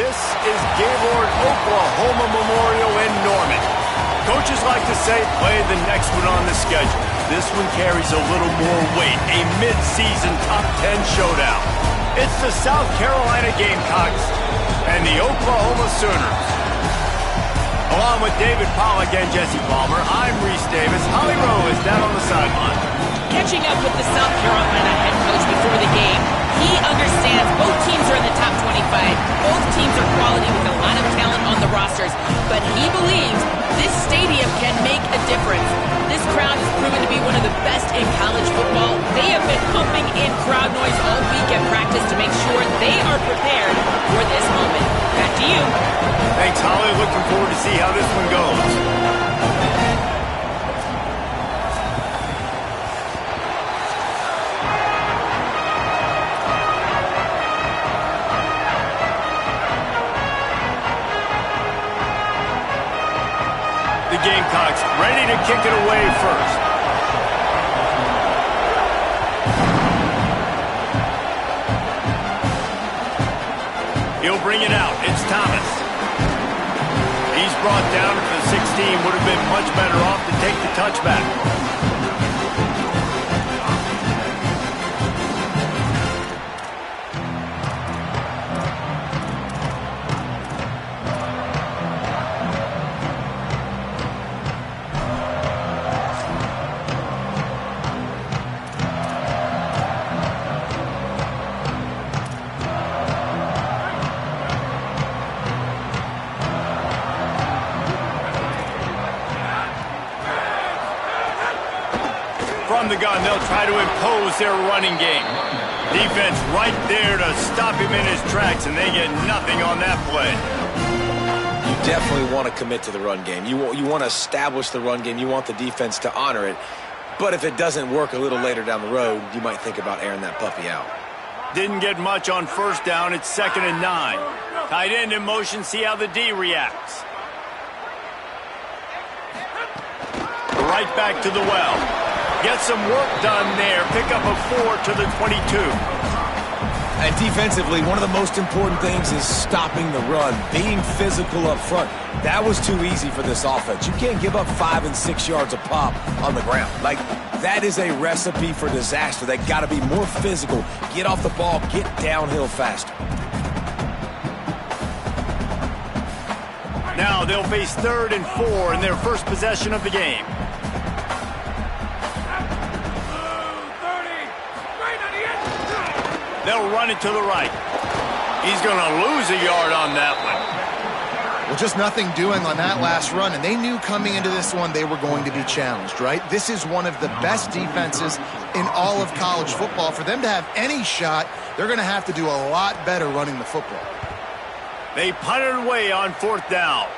This is Gaylord Oklahoma Memorial in Norman. Coaches like to say, play the next one on the schedule. This one carries a little more weight, a mid-season top 10 showdown. It's the South Carolina Gamecocks and the Oklahoma Sooners. Along with David Pollack and Jesse Palmer, I'm Reese Davis. Holly Rowe is down on the sideline. Catching up with the South Carolina head coach before the game, he understands both teams are in the top 25. Both teams are quality with a lot of talent on the rosters. But he believes this stadium can make a difference. This crowd has proven to be one of the best in college football. They have been pumping in crowd noise all week at practice to make sure they are prepared for this moment. Back to you. Thanks, Holly. Looking forward to see how this one goes. The Gamecocks ready to kick it away first. He'll bring it out. It's Thomas. He's brought down to the 16. Would have been much better off to take the touchback. From the gun, they'll try to impose their running game. Defense right there to stop him in his tracks, and they get nothing on that play. You definitely want to commit to the run game. You want to establish the run game. You want the defense to honor it. But if it doesn't work a little later down the road, you might think about airing that puppy out. Didn't get much on first down. It's 2nd and 9. Tight end in motion. See how the D reacts. Right back to the well. Get some work done there. Pick up a 4 to the 22. And defensively, one of the most important things is stopping the run, being physical up front. That was too easy for this offense. You can't give up 5 and 6 yards a pop on the ground. Like, that is a recipe for disaster. They got to be more physical, get off the ball, get downhill faster. Now they'll face 3rd and 4 in their first possession of the game. They'll run it to the right. He's going to lose a yard on that one. Well, just nothing doing on that last run, and they knew coming into this one they were going to be challenged, right? This is one of the best defenses in all of college football. For them to have any shot, they're going to have to do a lot better running the football. They punted away on 4th down.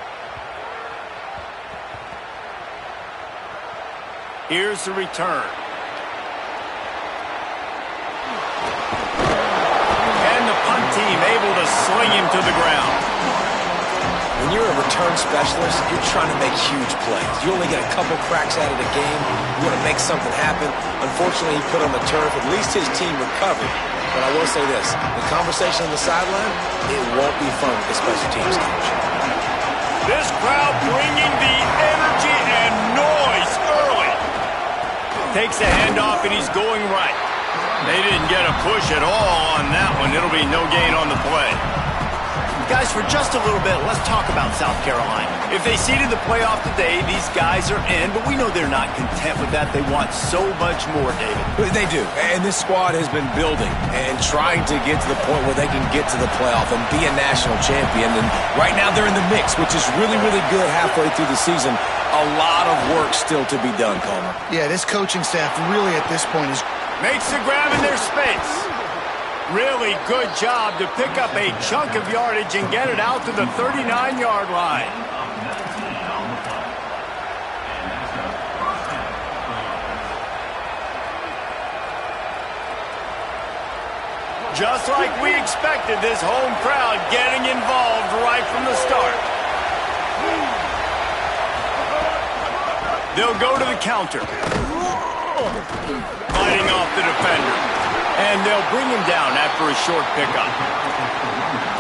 Here's the return. Team able to sling him to the ground. When you're a return specialist, you're trying to make huge plays. You only get a couple cracks at it a game. You want to make something happen. Unfortunately, he put on the turf. At least his team recovered. But I will say this, the conversation on the sideline, it won't be fun with the special teams coach. This crowd bringing the energy and noise early. Takes a handoff and he's going right. They didn't get a push at all on that one. It'll be no gain on the play. Guys, for just a little bit, let's talk about South Carolina. If they seeded the playoff today, these guys are in, but we know they're not content with that. They want so much more, David. They do, and this squad has been building and trying to get to the point where they can get to the playoff and be a national champion. And right now they're in the mix, which is really, really good halfway through the season. A lot of work still to be done, Palmer. Yeah, this coaching staff really at this point is... Makes the grab in their space. Really good job to pick up a chunk of yardage and get it out to the 39-yard line. Just like we expected, this home crowd getting involved right from the start. They'll go to the counter. Fighting off the defender. And they'll bring him down after a short pickup.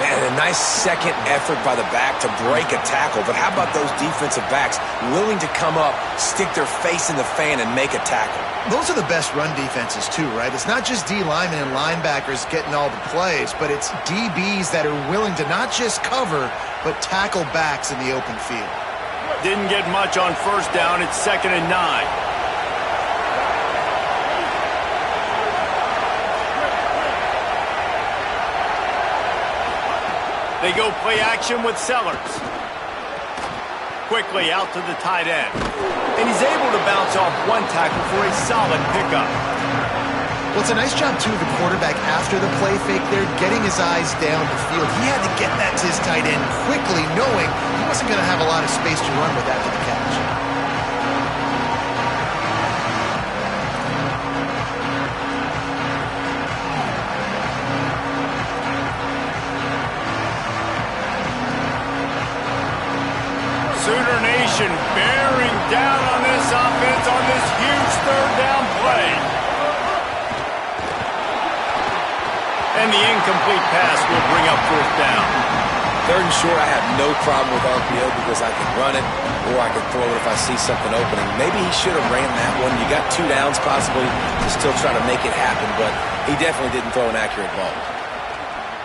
Man, a nice second effort by the back to break a tackle. But how about those defensive backs willing to come up, stick their face in the fan, and make a tackle? Those are the best run defenses, too, right? It's not just D linemen and linebackers getting all the plays, but it's DBs that are willing to not just cover, but tackle backs in the open field. Didn't get much on first down. It's 2nd and 9. They go play action with Sellers. Quickly out to the tight end. And he's able to bounce off one tackle for a solid pickup. Well, it's a nice job, too, of the quarterback after the play fake there, getting his eyes down the field. He had to get that to his tight end quickly, knowing he wasn't going to have a lot of space to run with after the catch. Sooner Nation bearing down on this offense on this huge 3rd down play. And the incomplete pass will bring up 4th down. 3rd and short, I have no problem with RPO because I can run it or I can throw it if I see something opening. Maybe he should have ran that one. You got 2 downs possibly to still try to make it happen, but he definitely didn't throw an accurate ball.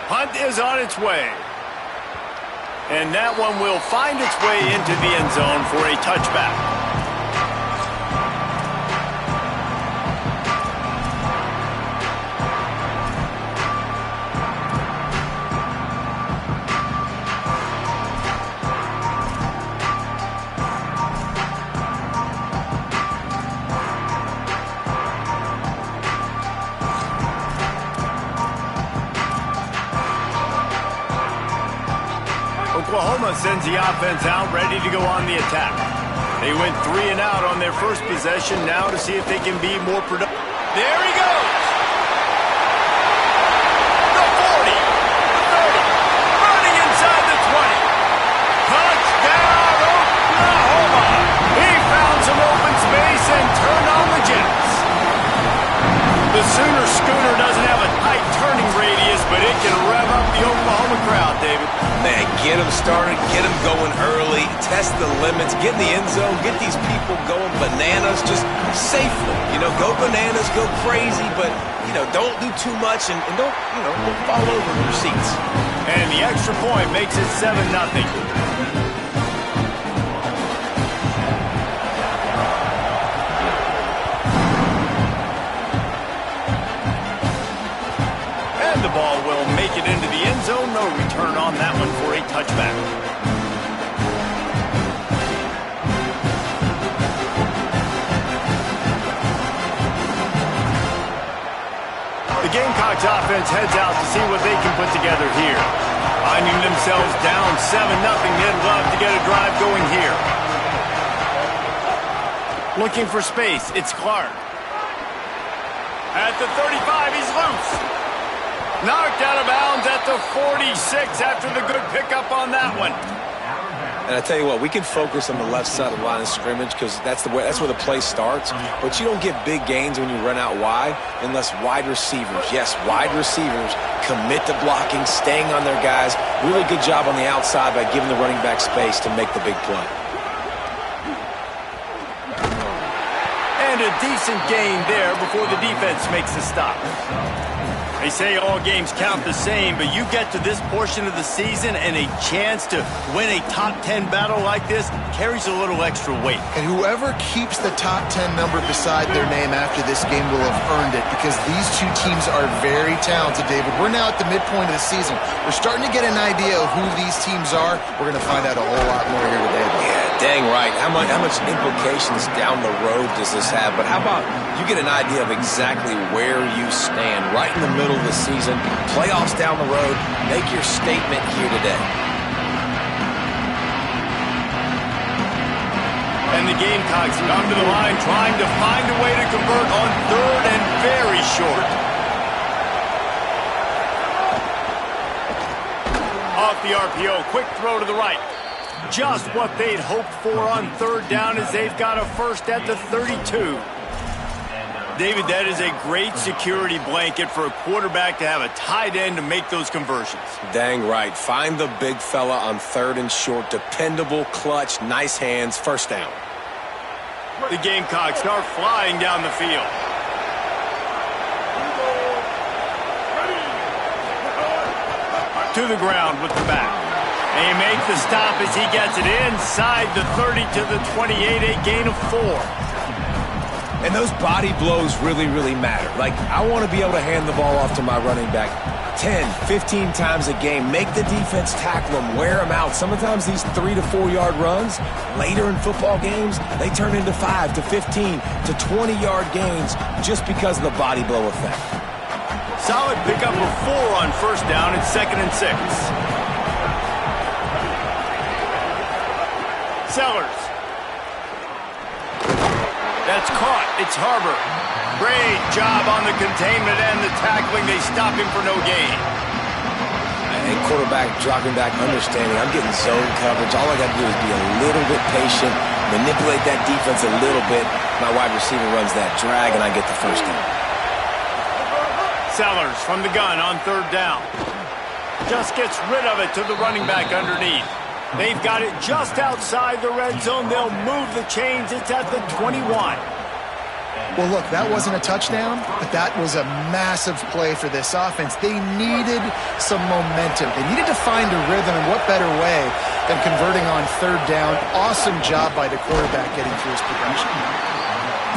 Punt is on its way. And that one will find its way into the end zone for a touchback. Oklahoma sends the offense out, ready to go on the attack. They went 3 and out on their first possession, now to see if they can be more productive. There he goes! The 40, the 30, running inside the 20. Touchdown, Oklahoma! He found some open space and turned on the Jets. The Sooner Scooter doesn't have a tight turning radius, but it can rev up the Oklahoma crowd, David. Man, get them started, get them going early, test the limits, get in the end zone, get these people going bananas just safely. You know, go bananas, go crazy, but, you know, don't do too much and don't, you know, don't fall over in your seats. And the extra point makes it 7-0. The ball will make it into the end zone. No return on that one for a touchback. The Gamecocks offense heads out to see what they can put together here. Finding themselves down 7-0, they'd love to get a drive going here. Looking for space, it's Clark. At the 35, he's loose. Knocked out of bounds at the 46 after the good pickup on that one. And I tell you what, we can focus on the left side of the line of scrimmage because that's where the play starts. But you don't get big gains when you run out wide unless wide receivers, yes, wide receivers, commit to blocking, staying on their guys. Really good job on the outside by giving the running back space to make the big play. And a decent gain there before the defense makes the stop. They say all games count the same, but you get to this portion of the season and a chance to win a top 10 battle like this carries a little extra weight. And whoever keeps the top 10 number beside their name after this game will have earned it because these two teams are very talented, David. We're now at the midpoint of the season. We're starting to get an idea of who these teams are. We're going to find out a whole lot more here today. Yeah, dang right. How much implications down the road does this have? But how about you get an idea of exactly where you stand right in the middle of the season, playoffs down the road, make your statement here today. And the Gamecocks come to the line trying to find a way to convert on 3rd and very short. Off the RPO, quick throw to the right. Just what they'd hoped for on 3rd down as they've got a first at the 32. David, that is a great security blanket for a quarterback to have a tight end to make those conversions. Dang right. Find the big fella on 3rd and short. Dependable, clutch, nice hands, first down. The Gamecocks start flying down the field. To the ground with the back. They make the stop as he gets it inside the 30 to the 28, a gain of 4. And those body blows really, really matter. Like, I want to be able to hand the ball off to my running back 10, 15 times a game. Make the defense tackle them, wear them out. Sometimes these 3 to 4 yard runs, later in football games, they turn into 5 to 15 to 20 yard gains just because of the body blow effect. Solid pickup of 4 on first down and 2nd and 6. Sellers. That's caught. It's Harbor. Great job on the containment and the tackling. They stop him for no gain. And quarterback dropping back, understanding I'm getting zone coverage. All I got to do is be a little bit patient, manipulate that defense a little bit. My wide receiver runs that drag, and I get the first down. Sellers from the gun on 3rd down. Just gets rid of it to the running back underneath. They've got it just outside the red zone. They'll move the chains. It's at the 21. Well, look, that wasn't a touchdown, but that was a massive play for this offense. They needed some momentum. They needed to find a rhythm, and what better way than converting on 3rd down. Awesome job by the quarterback getting through his progression.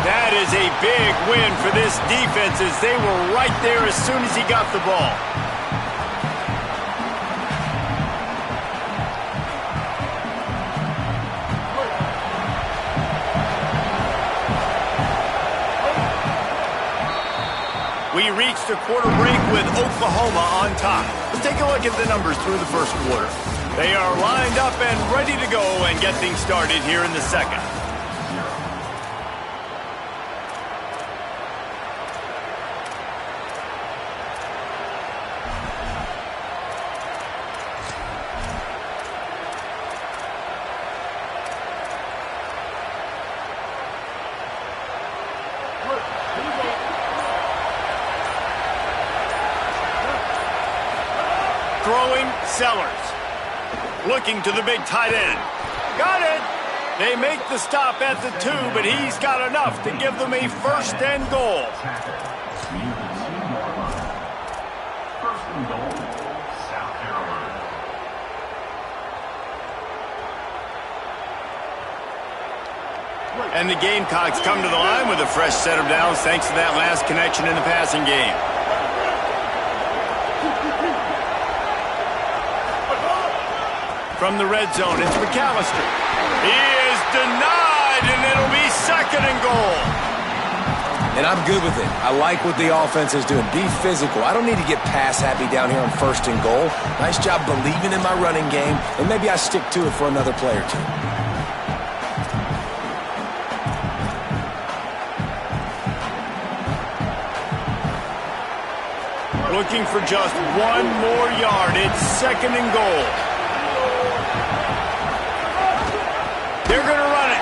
That is a big win for this defense as they were right there as soon as he got the ball. We reached the quarter break with Oklahoma on top. Let's take a look at the numbers through the first quarter. They are lined up and ready to go and get things started here in the second. Throwing, Sellers. Looking to the big tight end. Got it! They make the stop at the 2, but he's got enough to give them a 1st and goal. And the Gamecocks come to the line with a fresh set of downs thanks to that last connection in the passing game. From the red zone, it's McAllister. He is denied, and it'll be 2nd and goal. And I'm good with it. I like what the offense is doing. Be physical. I don't need to get pass happy down here on 1st and goal. Nice job believing in my running game, and maybe I stick to it for another play or two. Looking for just 1 more yard. It's 2nd and goal. They're going to run it.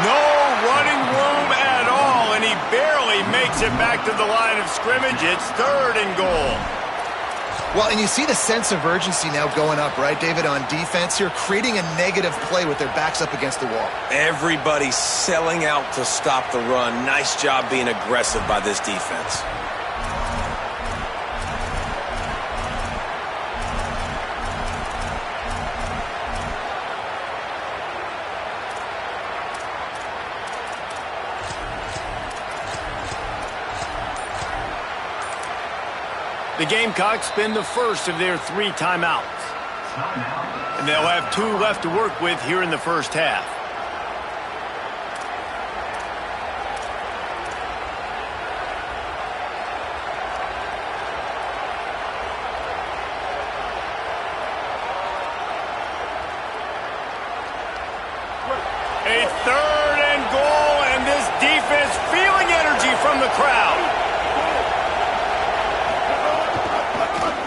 No running room at all, and he barely makes it back to the line of scrimmage. It's 3rd and goal. Well, and you see the sense of urgency now going up, right, David, on defense here, creating a negative play with their backs up against the wall. Everybody's selling out to stop the run. Nice job being aggressive by this defense. The Gamecocks spend the first of their 3 timeouts. And they'll have 2 left to work with here in the first half. A 3rd and goal, and this defense feeling energy from the crowd.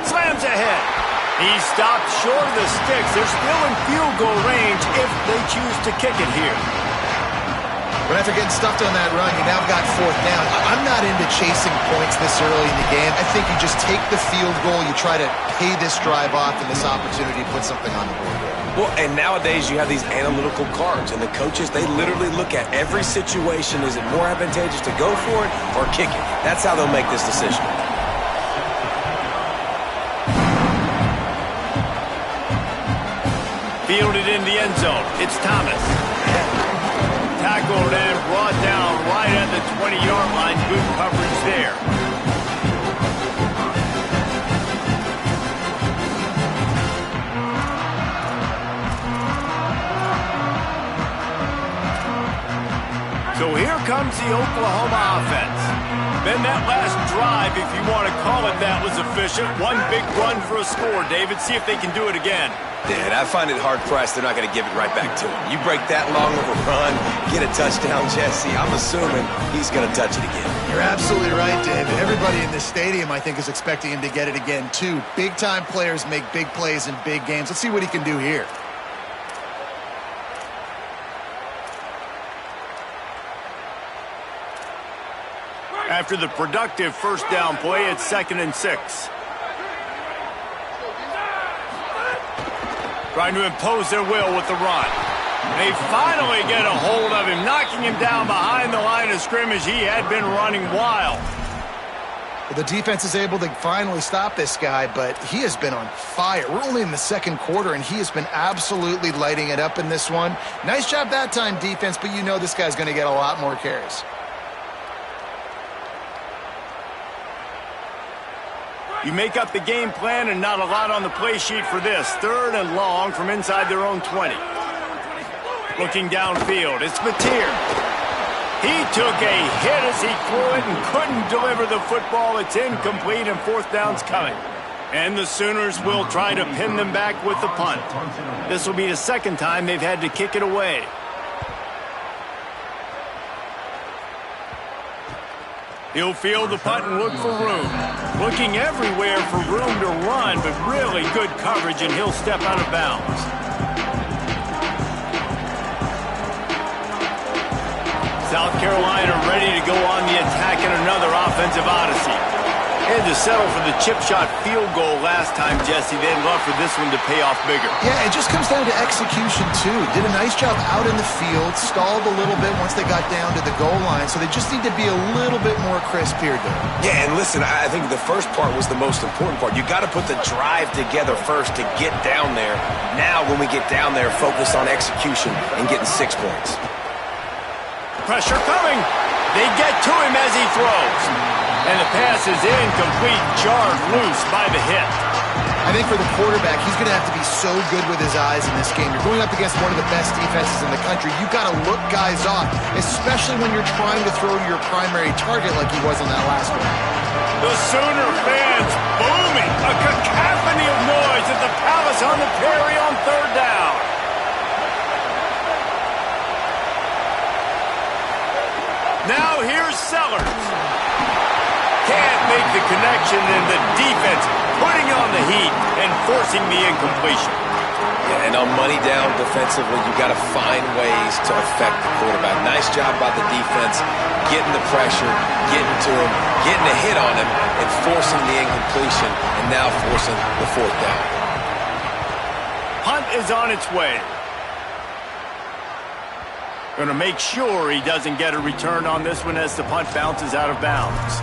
Slams ahead. He stopped short of the sticks. They're still in field goal range if they choose to kick it here. But after getting stuffed on that run, you now got fourth down. I'm not into chasing points this early in the game. I think you just take the field goal, you try to pay this drive off and this opportunity to put something on the board here. Well, and nowadays you have these analytical cards, and the coaches, they literally look at every situation. Is it more advantageous to go for it or kick it? That's how they'll make this decision. Fielded in the end zone. It's Thomas. Tackled and brought down right at the 20-yard line. Good coverage there. So here comes the Oklahoma offense. Then that last drive, if you want to call it that, was efficient. One big run for a score, David. See if they can do it again. Yeah, and I find it hard-pressed they're not going to give it right back to him. You break that long of a run, get a touchdown, Jesse, I'm assuming he's going to touch it again. You're absolutely right, David. Everybody in this stadium, I think, is expecting him to get it again, too. Big-time players make big plays in big games. Let's see what he can do here. After the productive first down play, it's 2nd and 6. Trying to impose their will with the run. They finally get a hold of him, knocking him down behind the line of scrimmage. He had been running wild. Well, the defense is able to finally stop this guy, but he has been on fire. We're only in the second quarter, and he has been absolutely lighting it up in this one. Nice job that time, defense, but you know this guy's going to get a lot more carries. You make up the game plan and not a lot on the play sheet for this. 3rd and long from inside their own 20. Looking downfield, it's Mateer. He took a hit as he threw it and couldn't deliver the football. It's incomplete and 4th down's coming. And the Sooners will try to pin them back with the punt. This will be the 2nd time they've had to kick it away. He'll field the punt and look for room. Looking everywhere for room to run, but really good coverage, and he'll step out of bounds. South Carolina ready to go on the attack in another offensive odyssey. Had to settle for the chip shot field goal last time, Jesse. They'd love for this one to pay off bigger. Yeah, it just comes down to execution, too. Did a nice job out in the field, stalled a little bit once they got down to the goal line, so they just need to be a little bit more crisp here, Dave. Yeah, and listen, I think the first part was the most important part. You got to put the drive together first to get down there. Now, when we get down there, focus on execution and getting 6 points. Pressure coming. They get to him as he throws. And the pass is incomplete, jarred loose by the hit. I think for the quarterback, he's going to have to be so good with his eyes in this game. You're going up against one of the best defenses in the country. You've got to look guys off, especially when you're trying to throw to your primary target like he was on that last one. The Sooner fans booming. A cacophony of noise at the Palace on the Prairie on 3rd down. Now here's Sellers. Can't make the connection, and the defense putting on the heat and forcing the incompletion. Yeah, and on money down defensively, you got to find ways to affect the quarterback. Nice job by the defense, getting the pressure, getting to him, getting a hit on him, and forcing the incompletion, and now forcing the 4th down. Punt is on its way. Going to make sure he doesn't get a return on this one as the punt bounces out of bounds.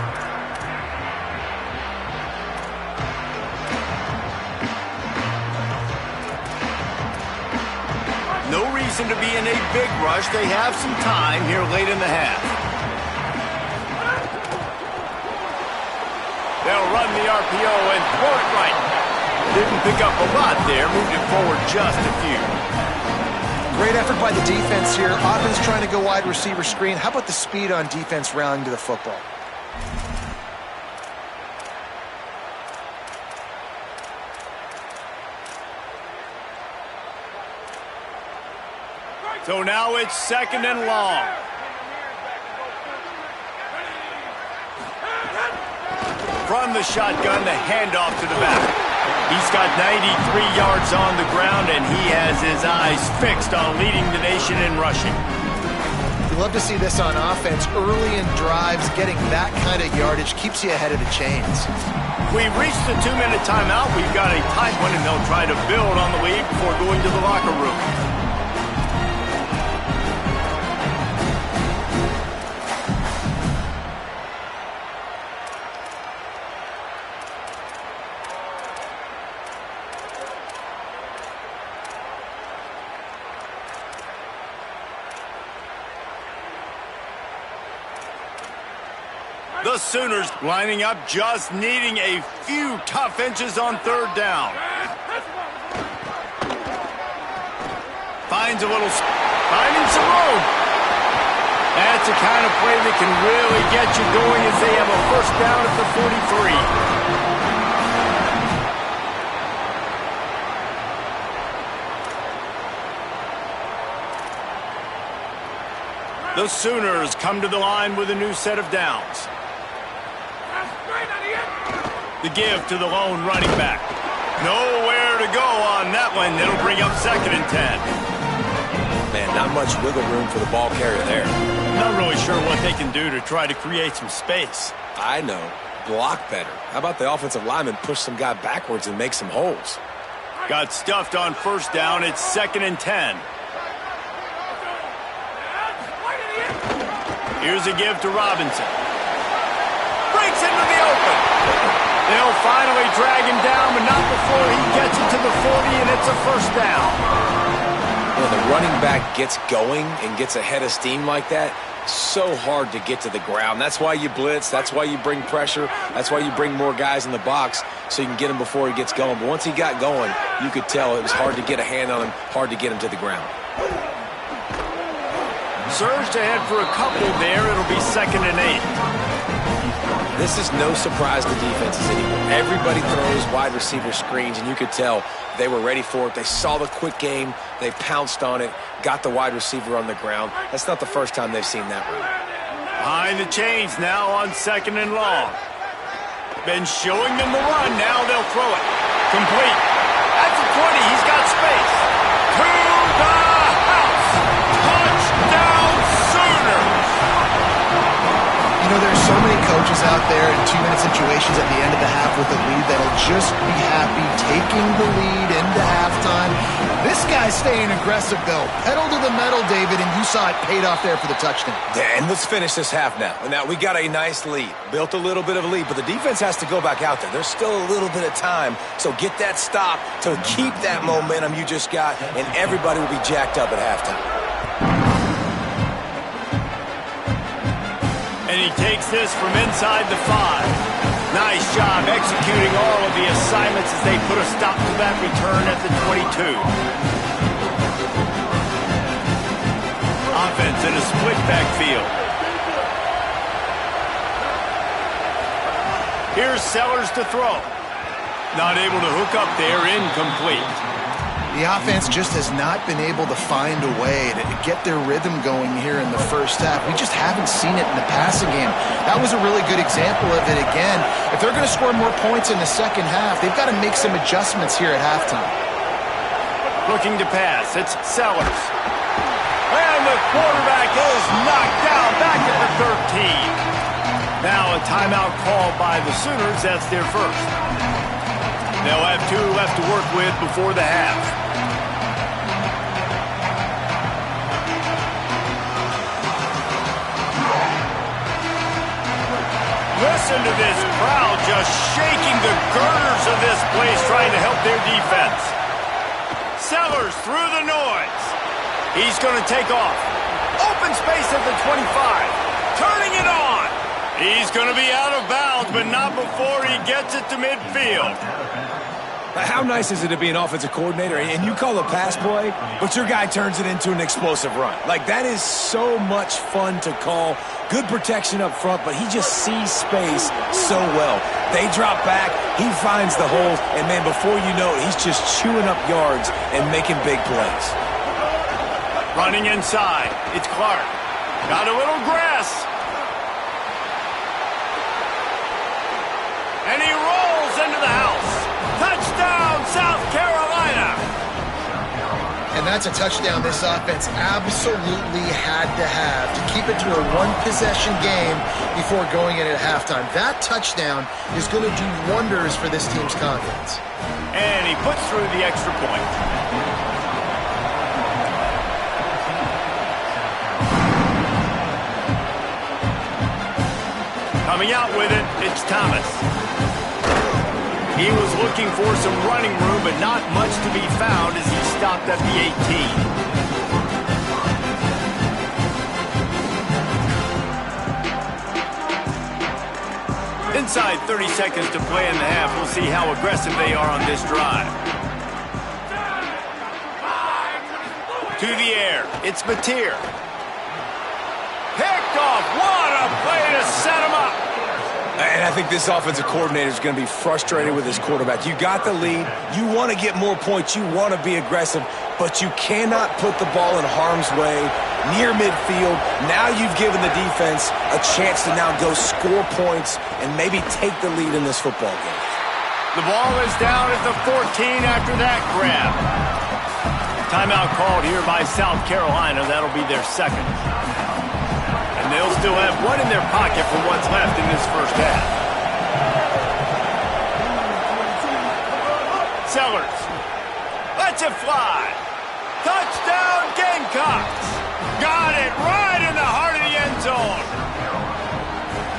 No reason to be in a big rush. They have some time here late in the half. They'll run the RPO and throw it right. Didn't pick up a lot there. Moved it forward just a few. Great effort by the defense here. Offense trying to go wide receiver screen. How about the speed on defense rallying to the football? So now it's 2nd and long. From the shotgun, the handoff to the back. He's got 93 yards on the ground, and he has his eyes fixed on leading the nation in rushing. We love to see this on offense. Early in drives, getting that kind of yardage keeps you ahead of the chains. We've reached the 2-minute timeout. We've got a tight one, and they'll try to build on the lead before going to the locker room. The Sooners lining up, just needing a few tough inches on third down. Finding some room. That's the kind of play that can really get you going as they have a first down at the 43. The Sooners come to the line with a new set of downs. The give to the lone running back. Nowhere to go on that one. It'll bring up 2nd and 10. Man, not much wiggle room for the ball carrier there. Not really sure what they can do to try to create some space. I know. Block better. How about the offensive lineman push some guy backwards and make some holes? Got stuffed on first down. It's 2nd and 10. Here's a give to Robinson. Breaks into the open. They'll finally drag him down, but not before he gets it to the 40, and it's a first down. When the running back gets going and gets a head of steam like that, so hard to get to the ground. That's why you blitz. That's why you bring pressure. That's why you bring more guys in the box so you can get him before he gets going. But once he got going, you could tell it was hard to get a hand on him, hard to get him to the ground. Surged ahead for a couple there. It'll be 2nd and 8. This is no surprise to defenses anymore. Everybody throws wide receiver screens, and you could tell they were ready for it. They saw the quick game. They pounced on it, got the wide receiver on the ground. That's not the first time they've seen that run. Behind the chains now on 2nd and long. Been showing them the run. Now they'll throw it. Complete. That's a 20. He's got space. To the house. Touchdown Sooners. You know, there's so many coaches out there in 2-minute situations at the end of the half with a lead that'll just be happy taking the lead into halftime. This guy's staying aggressive, though. Pedal to the metal, David, and you saw it paid off there for the touchdown. Yeah, and let's finish this half now. Now, we got a nice lead. Built a little bit of a lead, but the defense has to go back out there. There's still a little bit of time, so get that stop to keep that momentum you just got, and everybody will be jacked up at halftime. And he takes this from inside the 5. Nice job executing all of the assignments as they put a stop to that return at the 22. Offense in a split backfield. Here's Sellers to throw. Not able to hook up there, incomplete. The offense just has not been able to find a way to get their rhythm going here in the first half. We just haven't seen it in the passing game. That was a really good example of it again. If they're going to score more points in the second half, they've got to make some adjustments here at halftime. Looking to pass. It's Sellers. And the quarterback is knocked down back at the 13. Now a timeout called by the Sooners. That's their first. They'll have 2 left to work with before the half. Listen to this crowd just shaking the girders of this place trying to help their defense. Sellers through the noise. He's going to take off. Open space at the 25. Turning it on. He's going to be out of bounds, but not before he gets it to midfield. How nice is it to be an offensive coordinator and you call a pass play, but your guy turns it into an explosive run? Like, that is so much fun to call. Good protection up front, but he just sees space so well. They drop back, he finds the holes, and man, before you know it, he's just chewing up yards and making big plays. Running inside, it's Clark. Got a little grass. And he rolls into the house. Touchdown, South Carolina. And that's a touchdown this offense absolutely had to have to keep it to a one-possession game before going in at halftime. That touchdown is going to do wonders for this team's confidence. And he puts through the extra point. Coming out with it, it's Thomas. He was looking for some running room, but not much to be found as he stopped at the 18. Inside 30 seconds to play in the half. We'll see how aggressive they are on this drive. To the air. It's Mateer. Picked off. What a play to set him up. And I think this offensive coordinator is going to be frustrated with his quarterback. You got the lead. You want to get more points. You want to be aggressive. But you cannot put the ball in harm's way near midfield. Now you've given the defense a chance to now go score points and maybe take the lead in this football game. The ball is down at the 14 after that grab. Timeout called here by South Carolina. That'll be their second. And they'll still have one in their pocket for what's left in this first half. Sellers lets it fly. Touchdown Gamecocks. Got it right in the heart of the end zone.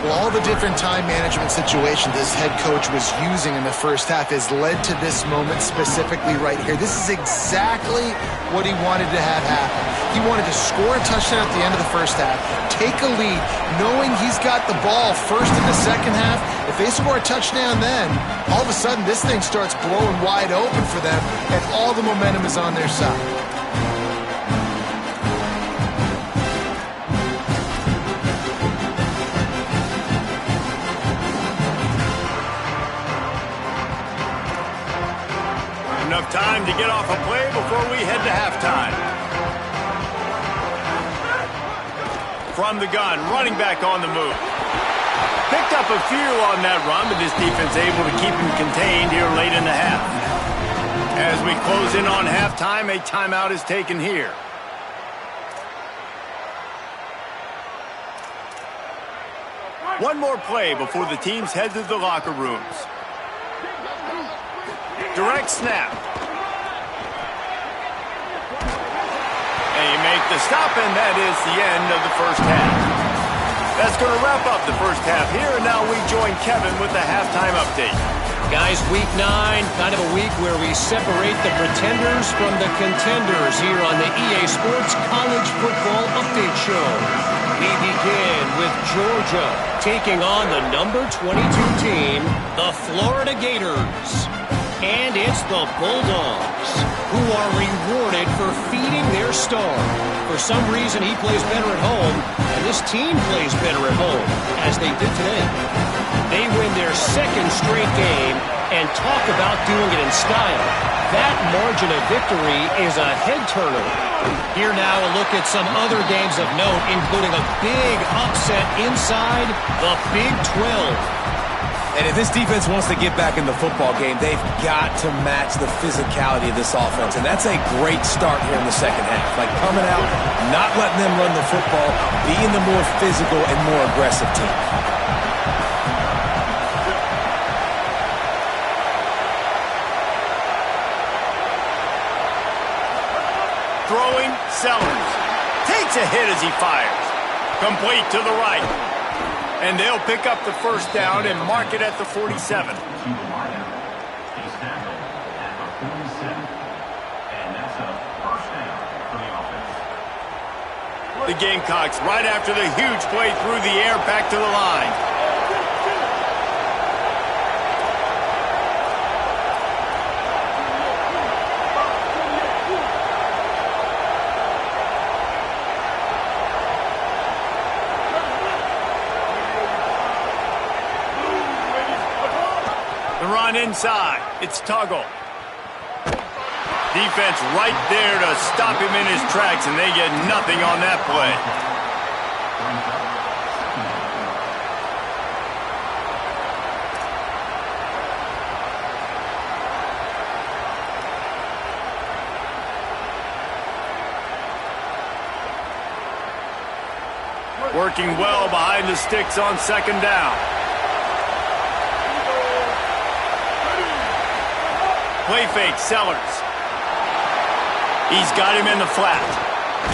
Well, all the different time management situations this head coach was using in the first half has led to this moment specifically right here. This is exactly what he wanted to have happen. He wanted to score a touchdown at the end of the first half, take a lead, knowing he's got the ball first in the second half. If they score a touchdown then, all of a sudden this thing starts blowing wide open for them, and all the momentum is on their side. Enough time to get off a play before we head to halftime. From the gun, running back on the move. Picked up a few on that run, but this defense able to keep him contained here late in the half. As we close in on halftime, a timeout is taken here. One more play before the teams head to the locker rooms. Direct snap. And you make the stop, and that is the end of the first half. That's going to wrap up the first half here, and now we join Kevin with the halftime update. Guys, week 9, kind of a week where we separate the pretenders from the contenders here on the EA Sports College Football Update Show. We begin with Georgia taking on the number 22 team, the Florida Gators. And it's the Bulldogs who are rewarded for feeding their star. For some reason, he plays better at home, and this team plays better at home, as they did today. They win their second straight game, and talk about doing it in style. That margin of victory is a head-turner. Here now a look at some other games of note, including a big upset inside the Big 12. And if this defense wants to get back in the football game, they've got to match the physicality of this offense. And that's a great start here in the second half. Like coming out, not letting them run the football, being the more physical and more aggressive team. Throwing, Sellers. Takes a hit as he fires. Complete to the right. And they'll pick up the first down and mark it at the 47. The Gamecocks right after the huge play through the air back to the line. Run inside. It's Tuggle. Defense right there to stop him in his tracks, and they get nothing on that play. Working well behind the sticks on second down. Play fake, Sellers. He's got him in the flat.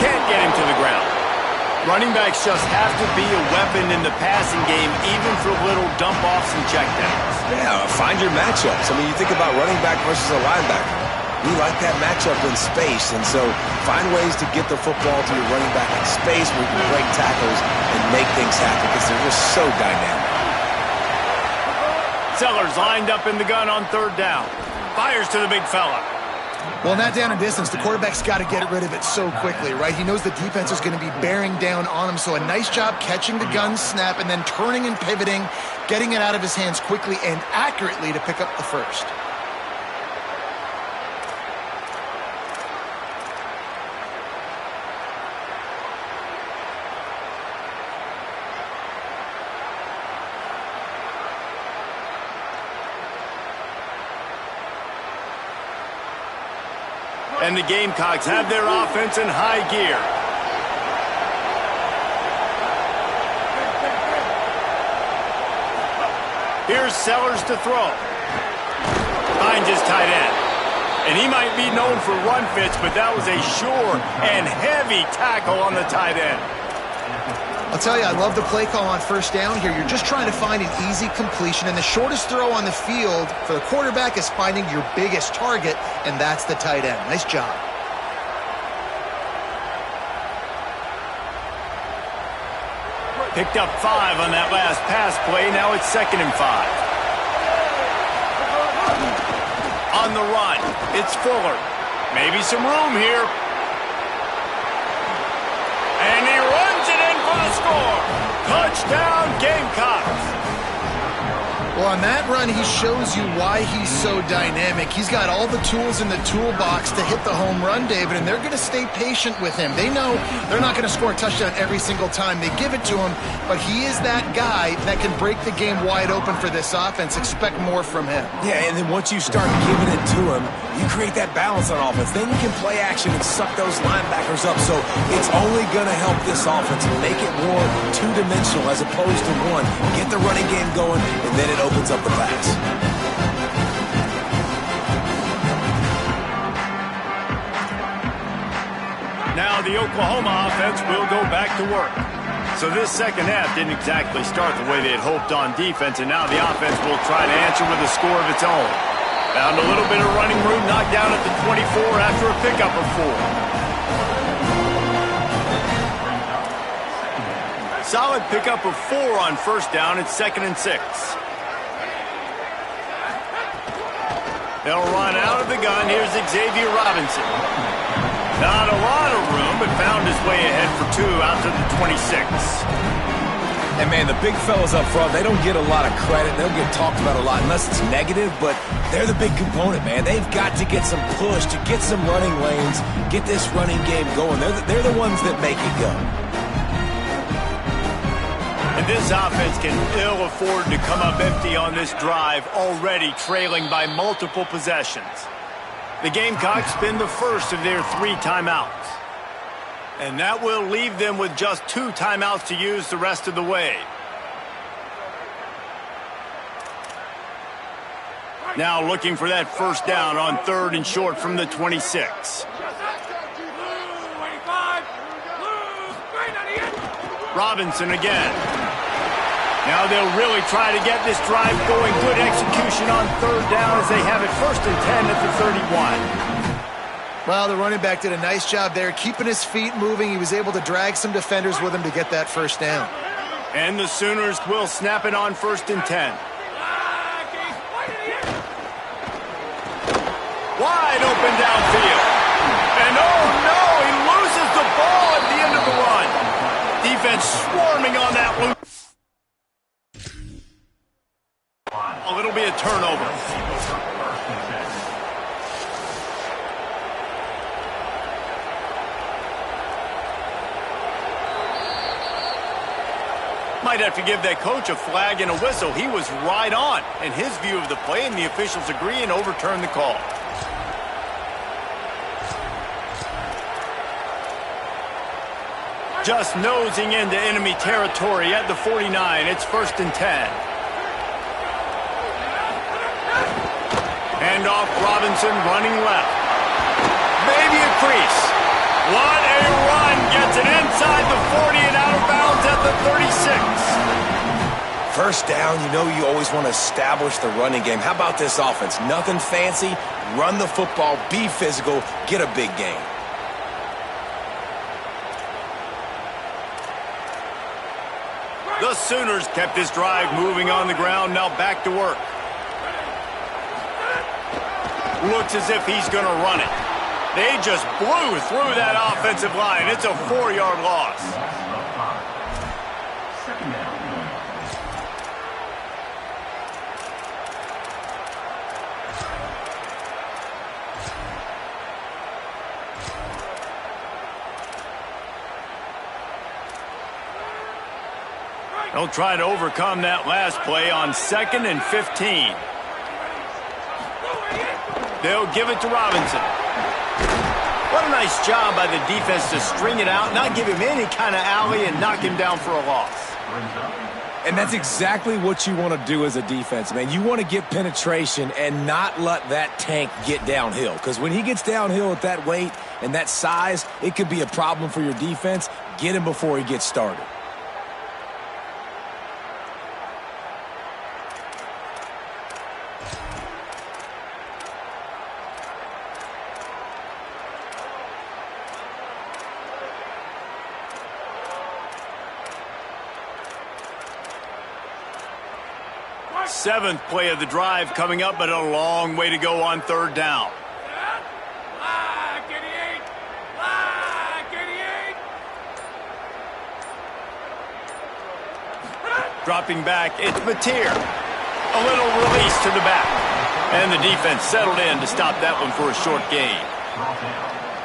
Can't get him to the ground. Running backs just have to be a weapon in the passing game, even for little dump-offs and checkdowns. Yeah, find your matchups. I mean, you think about running back versus a linebacker. We like that matchup in space, and so find ways to get the football to your running back in space where you can break tackles and make things happen because they're just so dynamic. Sellers lined up in the gun on third down. Fires to the big fella. Well, in that down and distance, the quarterback's got to get rid of it so quickly, right? He knows the defense is going to be bearing down on him, so a nice job catching the gun snap and then turning and pivoting, getting it out of his hands quickly and accurately to pick up the first. And the Gamecocks have their offense in high gear. Here's Sellers to throw. Finds his tight end. And he might be known for run fits, but that was a sure and heavy tackle on the tight end. I'll tell you, I love the play call on first down here. You're just trying to find an easy completion, and the shortest throw on the field for the quarterback is finding your biggest target, and that's the tight end. Nice job. Picked up 5 on that last pass play. Now it's 2nd and 5. On the run, it's Fuller. Maybe some room here. And he runs it in for the score. Touchdown, Gamecocks. Well, on that run, he shows you why he's so dynamic. He's got all the tools in the toolbox to hit the home run, David, and they're going to stay patient with him. They know they're not going to score a touchdown every single time they give it to him, but he is that guy that can break the game wide open for this offense. Expect more from him. Yeah, and then once you start giving it to him, you create that balance on offense. Then you can play action and suck those linebackers up. So it's only going to help this offense and make it more two-dimensional as opposed to one. Get the running game going, and then it opens up the pass. Now the Oklahoma offense will go back to work. So this second half didn't exactly start the way they had hoped on defense, and now the offense will try to answer with a score of its own. Found a little bit of running room, knocked down at the 24 after a pickup of 4. Solid pickup of 4 on first down. It's 2nd and 6. They'll run out of the gun. Here's Xavier Robinson. Not a lot of room, but found his way ahead for 2 out to the 26. And, man, the big fellas up front, they don't get a lot of credit. They'll get talked about a lot unless it's negative, but they're the big component, man. They've got to get some push, to get some running lanes, get this running game going. They're the ones that make it go. And this offense can ill afford to come up empty on this drive, already trailing by multiple possessions. The Gamecocks spend the first of their 3 timeouts. And that will leave them with just 2 timeouts to use the rest of the way. Now looking for that first down on 3rd and short from the 26. Robinson again. Now they'll really try to get this drive going. Good execution on 3rd down as they have it 1st and 10 at the 31. Well, the running back did a nice job there, keeping his feet moving. He was able to drag some defenders with him to get that first down. And the Sooners will snap it on 1st and 10. Wide open downfield. And oh no, he loses the ball at the end of the run. Defense swarming on that loop. Oh, it'll be a turnover. Might have to give that coach a flag and a whistle. He was right on in his view of the play, and the officials agree and overturn the call. Just nosing into enemy territory at the 49. It's 1st and 10. Handoff, Robinson running left. Maybe a crease. What a run. Gets it inside the 40 and out of bounds at the 36. First down, you know you always want to establish the running game. How about this offense? Nothing fancy. Run the football, be physical, get a big gain. The Sooners kept this drive moving on the ground. Now back to work. Looks as if he's going to run it. They just blew through that offensive line. It's a 4-yard loss. They'll try to overcome that last play on 2nd and 15. They'll give it to Robinson. What a nice job by the defense to string it out, not give him any kind of alley, and knock him down for a loss. And that's exactly what you want to do as a defense, man. You want to get penetration and not let that tank get downhill. Because when he gets downhill at that weight and that size, it could be a problem for your defense. Get him before he gets started. Seventh play of the drive coming up, but a long way to go on 3rd down. Dropping back, it's Mateer. A little release to the back. And the defense settled in to stop that one for a short gain.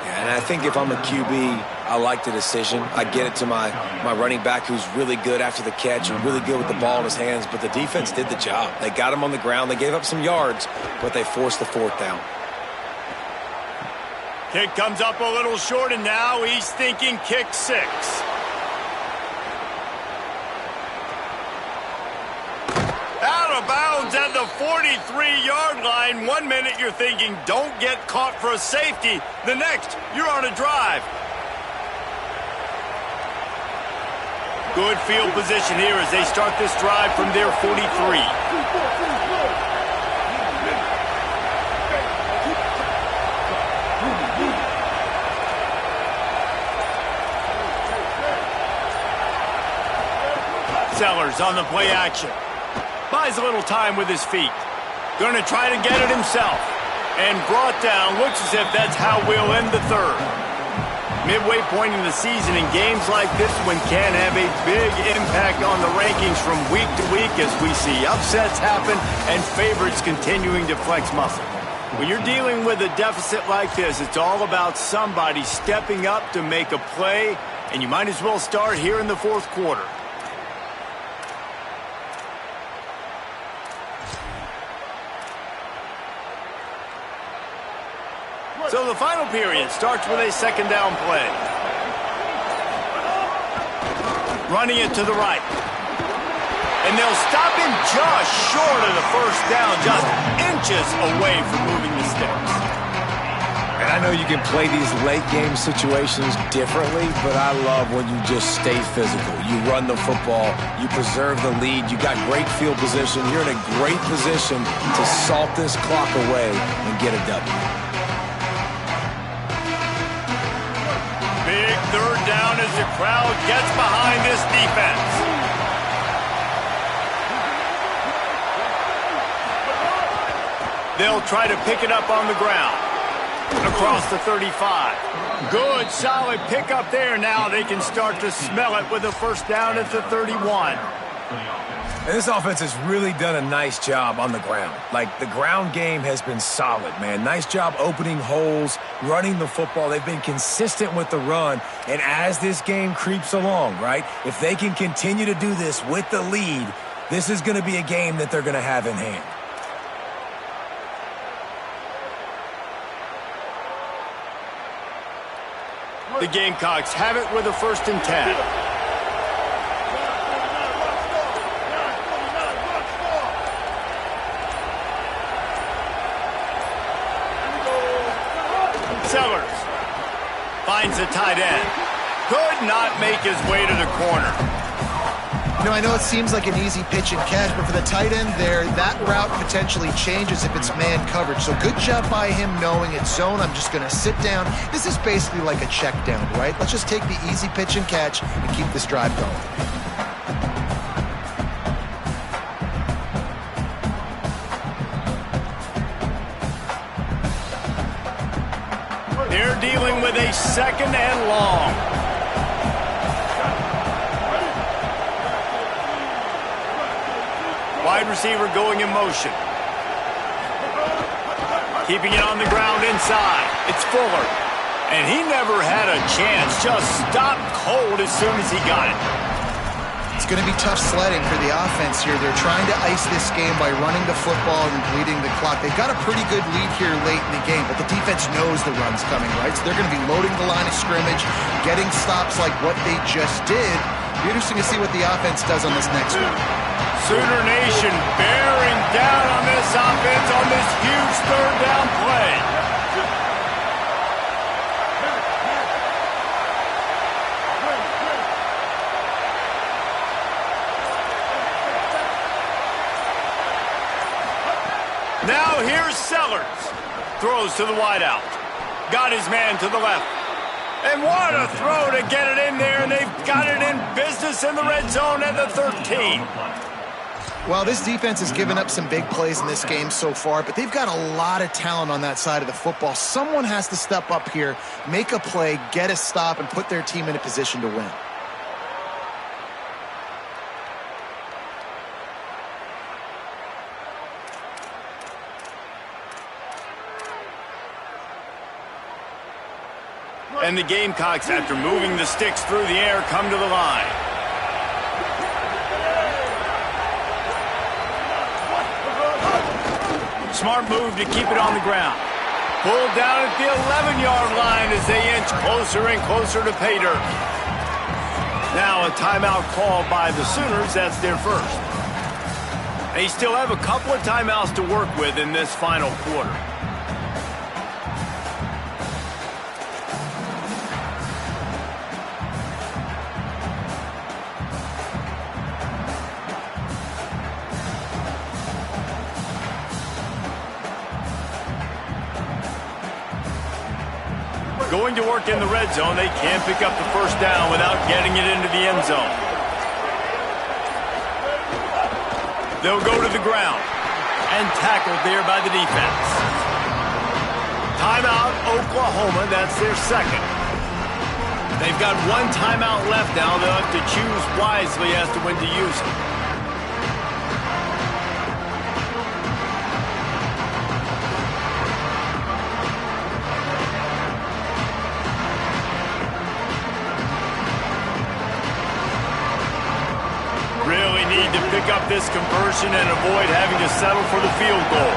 Yeah, and I think if I'm a QB, I like the decision. I get it to my running back who's really good after the catch and really good with the ball in his hands, but the defense did the job. They got him on the ground. They gave up some yards, but they forced the 4th down. Kick comes up a little short, and now he's thinking kick 6. Out of bounds at the 43-yard line. 1 minute you're thinking, don't get caught for a safety. The next, you're on a drive. Good field position here as they start this drive from their 43. Sellers on the play action. Buys a little time with his feet. Going to try to get it himself. And brought down. Looks as if that's how we'll end the 3rd. Midway point in the season, in games like this one can have a big impact on the rankings from week to week as we see upsets happen and favorites continuing to flex muscle. When you're dealing with a deficit like this, it's all about somebody stepping up to make a play, and you might as well start here in the 4th quarter. So the final period starts with a 2nd down play. Running it to the right. And they'll stop him just short of the 1st down, just inches away from moving the sticks. And I know you can play these late game situations differently, but I love when you just stay physical. You run the football, you preserve the lead, you got great field position. You're in a great position to salt this clock away and get a W. Big 3rd down as the crowd gets behind this defense. They'll try to pick it up on the ground. Across the 35. Good, solid pickup there. Now they can start to smell it with a 1st down at the 31. And this offense has really done a nice job on the ground. Like, the ground game has been solid, man. Nice job opening holes, running the football. They've been consistent with the run. And as this game creeps along, right, if they can continue to do this with the lead, this is going to be a game that they're going to have in hand. The Gamecocks have it with a 1st and 10. Sellers finds the tight end. Could not make his way to the corner. You know, I know it seems like an easy pitch and catch, but for the tight end there, that route potentially changes if it's man coverage. So good job by him knowing it's zone. I'm just going to sit down. This is basically like a check down, right? Let's just take the easy pitch and catch and keep this drive going. They're dealing with a 2nd and long. Wide receiver going in motion. Keeping it on the ground inside. It's Fuller. And he never had a chance. Just stopped cold as soon as he got it. It's going to be tough sledding for the offense here. They're trying to ice this game by running the football and bleeding the clock. They've got a pretty good lead here late in the game, but the defense knows the run's coming, right? So they're going to be loading the line of scrimmage, getting stops like what they just did. Be interesting to see what the offense does on this next one. Sooner Nation bearing down on this offense on this huge 3rd down play. Now here's Sellers. Throws to the wideout. Got his man to the left. And what a throw to get it in there. And they've got it in business in the red zone at the 13. Well, this defense has given up some big plays in this game so far, but they've got a lot of talent on that side of the football. Someone has to step up here, make a play, get a stop, and put their team in a position to win. And the Gamecocks, after moving the sticks through the air, come to the line. Smart move to keep it on the ground. Pulled down at the 11-yard line as they inch closer and closer to pay dirt. Now a timeout called by the Sooners. That's their 1st. They still have a couple of timeouts to work with in this final quarter. Going to work in the red zone. They can't pick up the 1st down without getting it into the end zone. They'll go to the ground and tackled there by the defense. Timeout, Oklahoma. That's their 2nd. They've got 1 timeout left now. They'll have to choose wisely as to when to use it. To pick up this conversion and avoid having to settle for the field goal.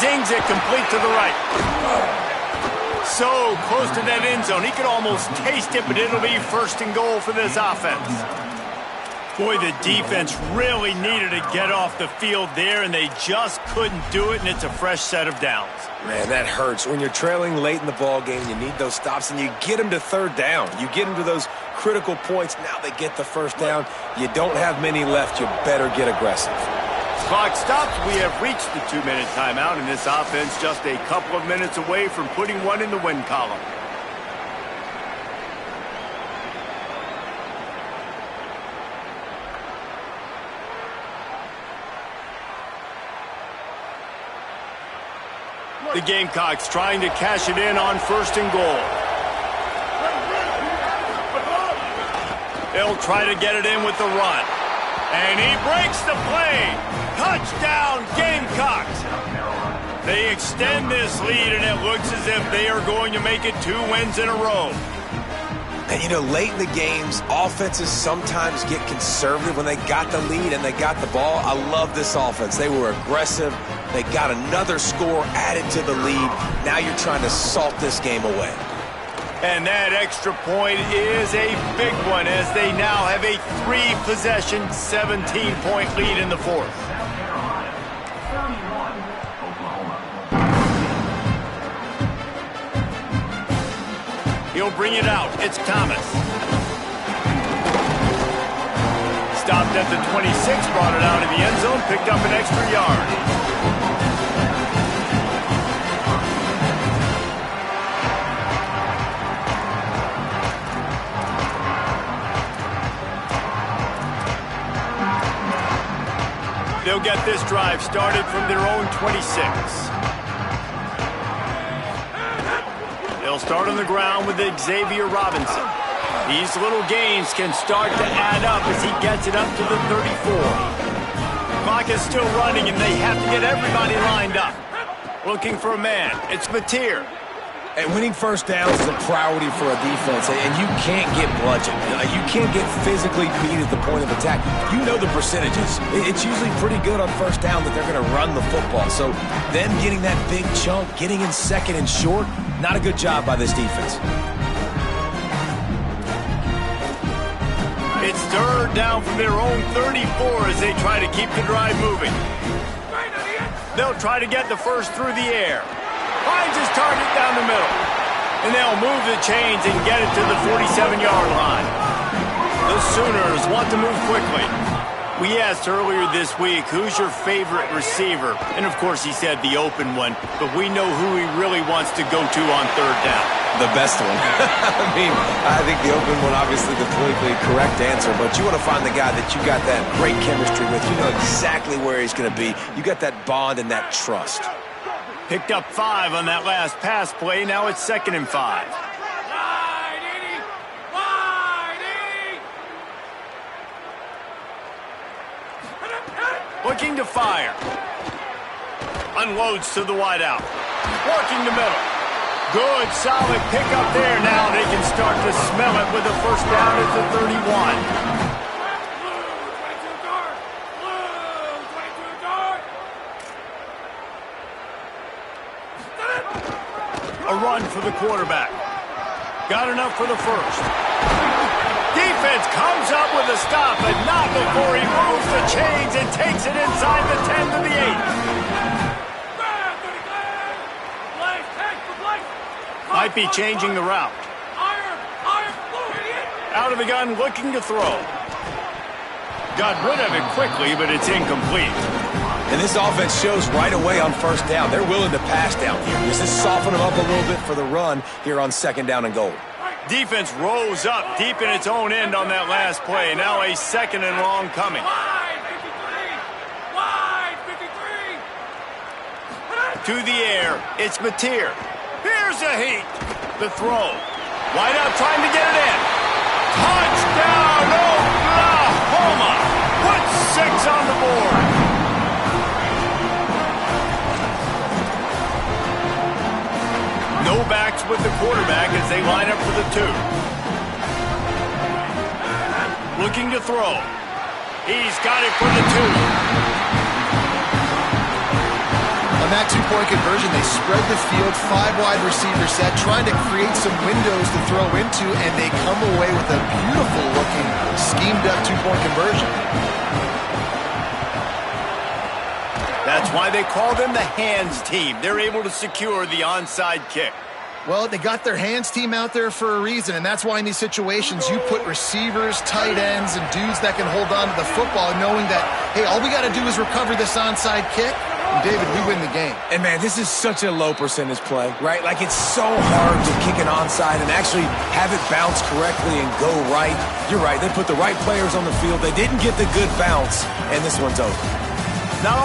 Zings it complete to the right. So close to that end zone. He could almost taste it, but it'll be 1st and goal for this offense. Boy, the defense really needed to get off the field there, and they just couldn't do it, and it's a fresh set of downs. Man, that hurts. When you're trailing late in the ball game, you need those stops, and you get them to 3rd down. You get them to those critical points. Now they get the 1st down. You don't have many left. You better get aggressive. Clock stops. We have reached the 2-minute timeout, and this offense just a couple of minutes away from putting one in the win column. The Gamecocks trying to cash it in on 1st and goal. They'll try to get it in with the run. And he breaks the play. Touchdown, Gamecocks. They extend this lead, and it looks as if they are going to make it 2 wins in a row. And, you know, late in the games, offenses sometimes get conservative when they got the lead and they got the ball. I love this offense. They were aggressive. They got another score added to the lead. Now you're trying to salt this game away. And that extra point is a big one as they now have a 3-possession, 17-point lead in the fourth. He'll bring it out. It's Thomas. Stopped at the 26, brought it out of the end zone, picked up an extra yard. They'll get this drive started from their own 26. They'll start on the ground with Xavier Robinson. These little gains can start to add up as he gets it up to the 34. Clock is still running, and they have to get everybody lined up. Looking for a man. It's Mateer. And winning first downs is a priority for a defense, and you can't get bludgeoned. You can't get physically beat at the point of attack. You know the percentages. It's usually pretty good on first down that they're going to run the football. So them getting that big chunk, getting in second and short, not a good job by this defense. It's third down from their own 34 as they try to keep the drive moving. They'll try to get the first through the air. Finds his target down the middle. And they'll move the chains and get it to the 47-yard line. The Sooners want to move quickly. We asked earlier this week, who's your favorite receiver? And, of course, he said the open one. But we know who he really wants to go to on third down. The best one. I mean, I think the open one, obviously the politically correct answer, but you want to find the guy that you got that great chemistry with. You know exactly where he's going to be. You got that bond and that trust. Picked up 5 on that last pass play. Now it's 2nd and 5. Looking to fire. Unloads to the wideout. Working the middle. Good, solid pickup there. Now they can start to smell it with a first down at the 31. A run for the quarterback. Got enough for the first. Defense comes up with a stop, but not before he moves the chains and takes it inside the 10 to the 8. Might be changing the route. Out of the gun, looking to throw. Got rid of it quickly, but it's incomplete. And this offense shows right away on first down. They're willing to pass down here. This is soften them up a little bit for the run here on 2nd down and goal. Defense rose up deep in its own end on that last play. Now a 2nd and long coming. To the air, it's Mateer. Here's a heat. The throw. Wide out trying to get it in. Touchdown, Oklahoma. Put 6 on the board. No backs with the quarterback as they line up for the 2. Looking to throw. He's got it for the 2. On that 2-point conversion, they spread the field, 5 wide receiver set, trying to create some windows to throw into, and they come away with a beautiful-looking, schemed-up 2-point conversion. That's why they call them the hands team. They're able to secure the onside kick. Well, they got their hands team out there for a reason, and that's why in these situations you put receivers, tight ends, and dudes that can hold on to the football, knowing that, hey, all we got to do is recover this onside kick, and David, we win the game. And, man, this is such a low percentage play, right? Like, it's so hard to kick an onside and actually have it bounce correctly and go right. You're right. They put the right players on the field. They didn't get the good bounce, and this one's over. Now